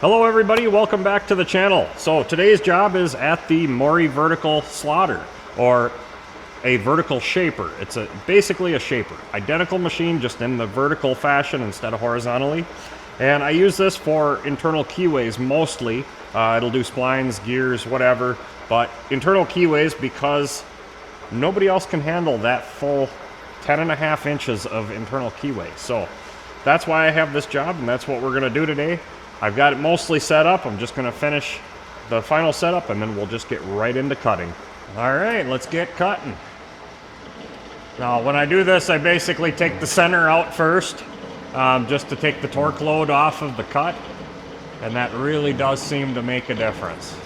Hello everybody, welcome back to the channel. So today's job is at the Morey Vertical Slotter, or a vertical shaper. It's basically a shaper. Identical machine, just in the vertical fashion instead of horizontally. And I use this for internal keyways mostly. It'll do splines, gears, whatever. But internal keyways, because nobody else can handle that full 10.5 inches of internal keyway. So that's why I have this job, and that's what we're gonna do today. I've got it mostly set up. I'm just gonna finish the final setup and then we'll just get right into cutting. All right, let's get cutting. Now, when I do this, I basically take the center out first, just to take the torque load off of the cut. And that really does seem to make a difference.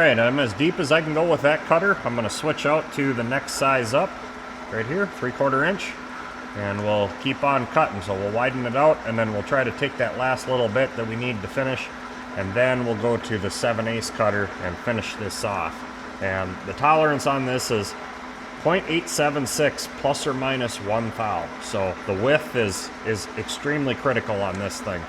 Alright, I'm as deep as I can go with that cutter. I'm going to switch out to the next size up, right here, 3/4 inch. And we'll keep on cutting, so we'll widen it out, and then we'll try to take that last little bit that we need to finish, and then we'll go to the 7/8 cutter and finish this off. And the tolerance on this is 0.876 plus or minus 1 thou. So the width is extremely critical on this thing.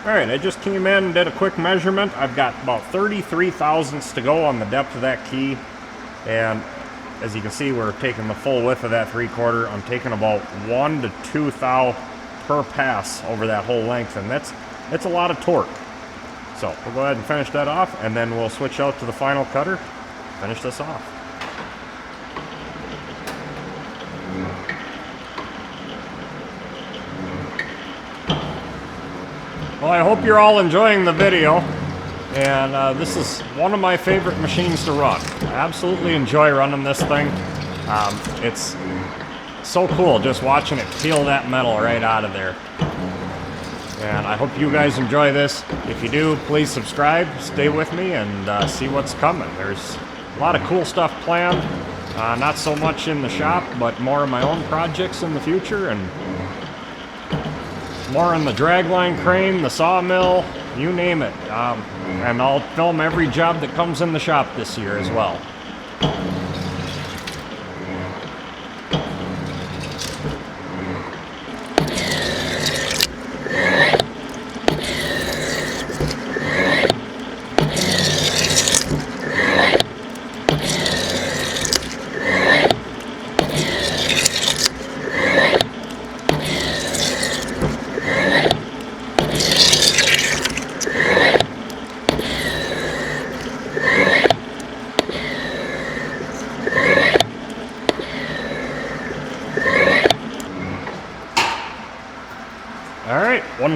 Alright, I just came in and did a quick measurement. I've got about 33 thousandths to go on the depth of that key. And as you can see, we're taking the full width of that 3/4. I'm taking about 1 to 2 thou per pass over that whole length, and that's a lot of torque. So we'll go ahead and finish that off, and then we'll switch out to the final cutter, finish this off. Well, I hope you're all enjoying the video, and this is one of my favorite machines to run. I absolutely enjoy running this thing. It's so cool just watching it peel that metal right out of there. And I hope you guys enjoy this. If you do, please subscribe, stay with me, and see what's coming. There's a lot of cool stuff planned. Not so much in the shop, but more of my own projects in the future, and more on the dragline crane, the sawmill, you name it. And I'll film every job that comes in the shop this year as well.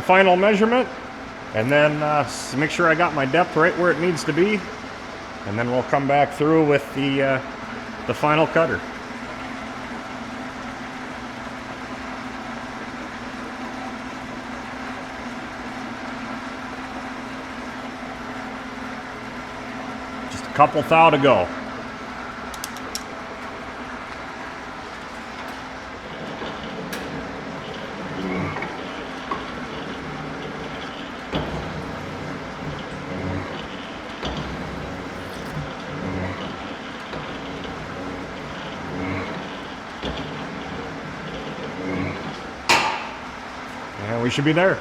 one final measurement, and then make sure I got my depth right where it needs to be, and then we'll come back through with the final cutter. Just a couple thou to go. And we should be there.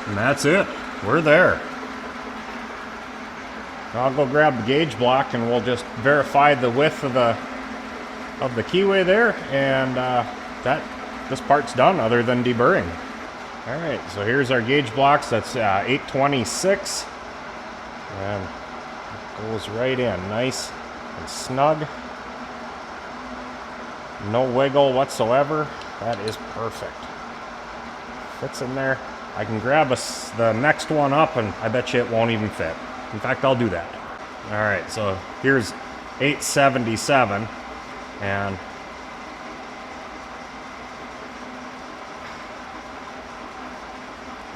And that's it. We're there. I'll go grab the gauge block and we'll just verify the width of the keyway there, and this part's done other than deburring. All right, so here's our gauge blocks. That's 826, and it goes right in, nice and snug. No wiggle whatsoever. That is perfect. Fits in there. I can grab the next one up, and I bet you it won't even fit. In fact, I'll do that. All right, so here's 877, and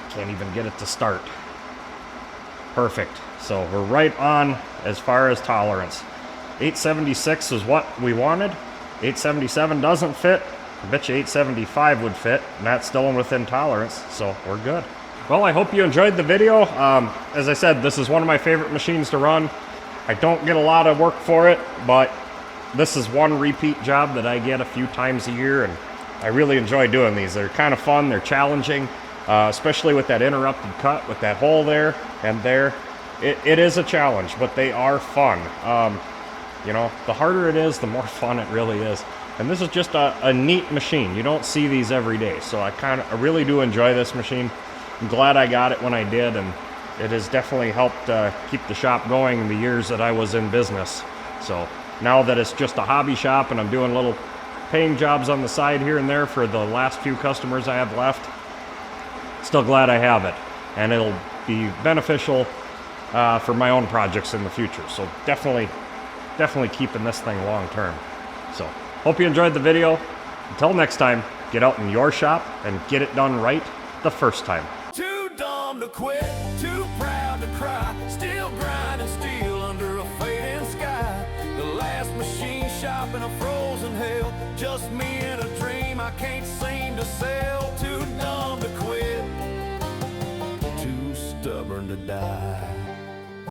can't even get it to start. Perfect. So we're right on as far as tolerance. 876 is what we wanted. 877 doesn't fit. I bet you 875 would fit, and that's still within tolerance, so we're good. Well, I hope you enjoyed the video. As I said, this is one of my favorite machines to run. I don't get a lot of work for it, but this is one repeat job that I get a few times a year, and I really enjoy doing these. They're kind of fun, they're challenging, especially with that interrupted cut, with that hole there and there. It is a challenge, but they are fun. You know, the harder it is, the more fun it really is. And this is just a neat machine. You don't see these every day, so I really do enjoy this machine. I'm glad I got it when I did, and it has definitely helped keep the shop going in the years that I was in business. So now that it's just a hobby shop and I'm doing little paying jobs on the side here and there for the last few customers I have left, still glad I have it, and it'll be beneficial for my own projects in the future. So definitely keeping this thing long term. So hope you enjoyed the video. Until next time, get out in your shop and get it done right the first time. Too dumb to quit, too proud to cry, still grinding steel under a fading sky. The last machine shop in a frozen hell, just me and a dream I can't seem to sell. Too dumb to quit, too stubborn to die.